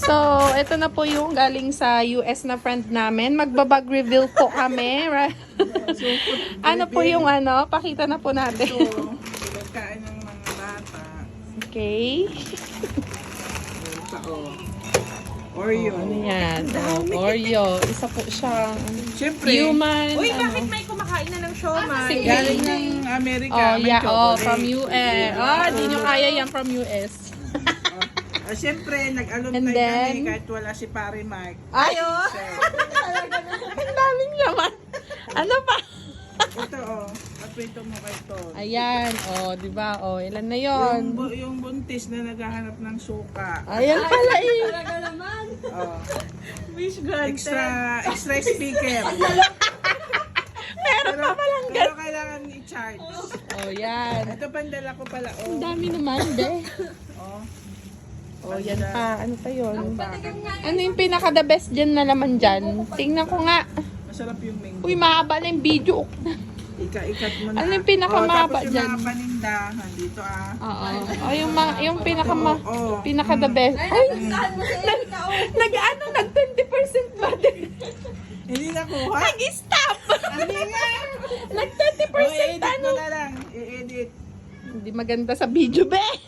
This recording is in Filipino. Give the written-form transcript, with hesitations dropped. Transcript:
So, ito na po yung galing sa US na friend namin. Magbabag reveal po kami. Right? Ano po yung ano? Pakita na po natin. Ito, pinagkain ng mga bata. Okay. Ito, Oreo. Ano yan? Oreo. Isa po siyang Siyempre, human. Uy, ano. bakit may kumakain na ng siomay? galing ng Amerika. Oh, may yeah. Oh, chocolate. from US. Oh, di nyo kaya yan from US. Siyempre, nag-alumni And then- kami kahit wala si Pare Mark. Ayo! Ang daming laman. Ano pa? Ito, Aprito mo kay Ton. Ayan. Oh, di ba? Oh, ilan na yon? Yung buntis na naghahanap ng suka. Ayan pala eh. Oh, Wish granted. extra speaker. Meron pa palang Pero kailangan i-charge. Oh, yan. Ito pandala ko pala. Ang dami naman, be. Oh. Oh, yan pa. Ano pa yun? Ano yung pinaka-the best dyan na laman dyan? Tingnan ko nga. Masarap yung mango. Uy, mahaba na yung video. Ikat mo na. Ano yung pinakamahaba tapos dyan? yung mga paninda, dito Oo. Oh, yung Oo. pinaka-the best. Ay, nag-ano, nag-20% ba din? Hindi nakuha. Nag-stop! Hindi nga. Nag-20% I-edit ano? mo na lang. I-edit. Hindi maganda sa video, be.